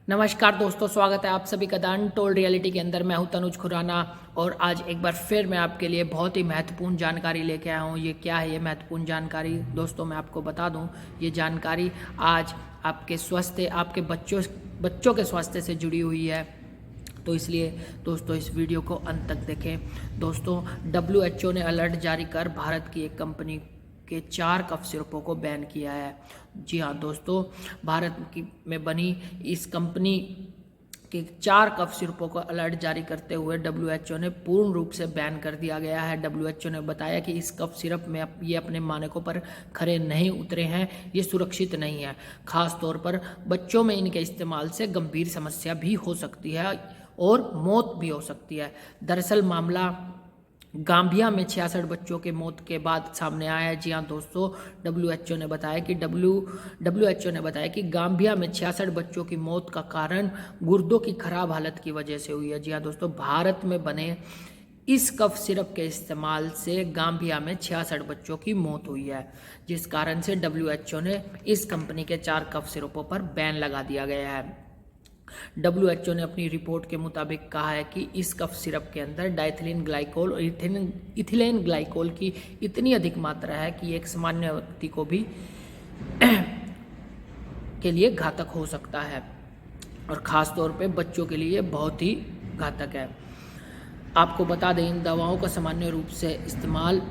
नमस्कार दोस्तों, स्वागत है आप सभी का द अनटोल्ड रियलिटी के अंदर। मैं हूं तनुज खुराना और आज एक बार फिर मैं आपके लिए बहुत ही महत्वपूर्ण जानकारी लेके आया हूं। ये क्या है ये महत्वपूर्ण जानकारी दोस्तों? मैं आपको बता दूं, ये जानकारी आज आपके स्वास्थ्य, आपके बच्चों के स्वास्थ्य से जुड़ी हुई है। तो इसलिए दोस्तों इस वीडियो को अंत तक देखें। दोस्तों WHO ने अलर्ट जारी कर भारत की एक कंपनी के 4 कफ सिरपों को बैन किया है। जी हाँ दोस्तों, भारत में बनी इस कंपनी के 4 कफ सिरपों को अलर्ट जारी करते हुए WHO ने पूर्ण रूप से बैन कर दिया गया है। WHO ने बताया कि इस कफ सिरप में ये अपने मानकों पर खरे नहीं उतरे हैं, ये सुरक्षित नहीं है। खास तौर पर बच्चों में इनके इस्तेमाल से गंभीर समस्या भी हो सकती है और मौत भी हो सकती है। दरअसल मामला गाम्बिया में 66 बच्चों के मौत के बाद सामने आया है। जी हाँ दोस्तों, WHO ने बताया कि गाम्बिया में 66 बच्चों की मौत का कारण गुर्दों की खराब हालत की वजह से हुई है। जी हाँ दोस्तों, भारत में बने इस कफ सिरप के इस्तेमाल से गाम्बिया में 66 बच्चों की मौत हुई है, जिस कारण से WHO ने इस कंपनी के 4 कफ सिरपों पर बैन लगा दिया गया है। WHO ने अपनी रिपोर्ट के मुताबिक कहा है कि इस कफ सिरप के अंदर डाइथिलीन ग्लाइकोल और इथिलीन ग्लाइकोल की इतनी अधिक मात्रा है कि एक सामान्य व्यक्ति को भी के लिए घातक हो सकता है और ख़ास तौर पे बच्चों के लिए बहुत ही घातक है। आपको बता दें, इन दवाओं का सामान्य रूप से इस्तेमाल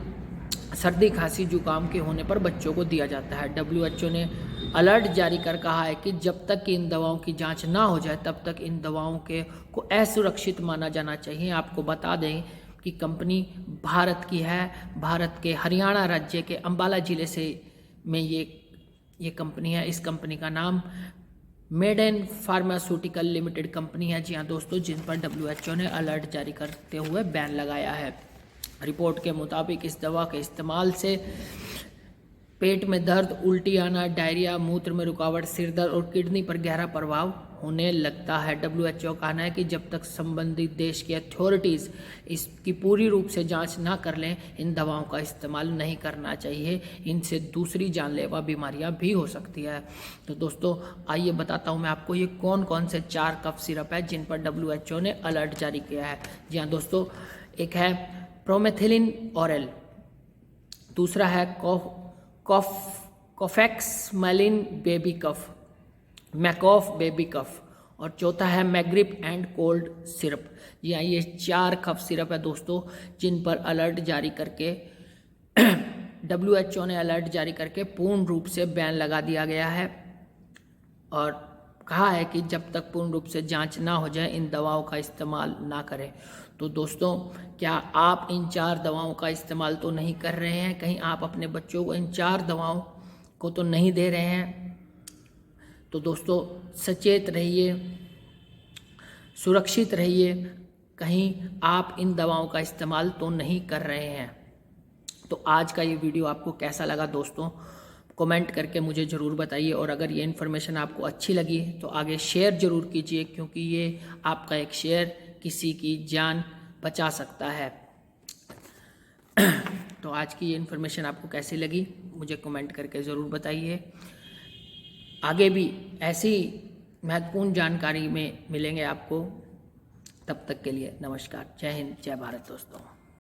सर्दी, खांसी, जुकाम के होने पर बच्चों को दिया जाता है। WHO ने अलर्ट जारी कर कहा है कि जब तक कि इन दवाओं की जांच ना हो जाए तब तक इन दवाओं को असुरक्षित माना जाना चाहिए। आपको बता दें कि कंपनी भारत की है, भारत के हरियाणा राज्य के अंबाला जिले से में ये कंपनी है। इस कंपनी का नाम मेडेन फार्मास्यूटिकल लिमिटेड कंपनी है। जी हाँ दोस्तों, जिन पर WHO ने अलर्ट जारी करते हुए बैन लगाया है। रिपोर्ट के मुताबिक इस दवा के इस्तेमाल से पेट में दर्द, उल्टी आना, डायरिया, मूत्र में रुकावट, सिर दर्द और किडनी पर गहरा प्रभाव होने लगता है। WHO का कहना है कि जब तक संबंधित देश की अथॉरिटीज़ इसकी पूरी रूप से जांच ना कर लें, इन दवाओं का इस्तेमाल नहीं करना चाहिए। इनसे दूसरी जानलेवा बीमारियां भी हो सकती है। तो दोस्तों आइए बताता हूं मैं आपको ये कौन कौन से 4 कफ सिरप है जिन पर WHO ने अलर्ट जारी किया है। जी हाँ दोस्तों, एक है प्रोमेथिलीन ऑरल, दूसरा है कोफैक्समैलिन बेबी कफ, मैकॉफ बेबी कफ और चौथा है मैग्रिप एंड कोल्ड सिरप। जी हाँ, ये 4 कफ सिरप है दोस्तों जिन पर अलर्ट जारी करके WHO ने अलर्ट जारी करके पूर्ण रूप से बैन लगा दिया गया है और कहा है कि जब तक पूर्ण रूप से जांच ना हो जाए इन दवाओं का इस्तेमाल ना करें। तो दोस्तों, क्या आप इन 4 दवाओं का इस्तेमाल तो नहीं कर रहे हैं? कहीं आप अपने बच्चों को इन 4 दवाओं को तो नहीं दे रहे हैं? तो दोस्तों सचेत रहिए, सुरक्षित रहिए, कहीं आप इन दवाओं का इस्तेमाल तो नहीं कर रहे हैं। तो आज का ये वीडियो आपको कैसा लगा दोस्तों, कमेंट करके मुझे ज़रूर बताइए और अगर ये इन्फॉर्मेशन आपको अच्छी लगी तो आगे शेयर ज़रूर कीजिए, क्योंकि ये आपका एक शेयर किसी की जान बचा सकता है। तो आज की ये इन्फॉर्मेशन आपको कैसी लगी मुझे कमेंट करके ज़रूर बताइए। आगे भी ऐसी महत्वपूर्ण जानकारी में मिलेंगे आपको। तब तक के लिए नमस्कार, जय हिंद, जय भारत दोस्तों।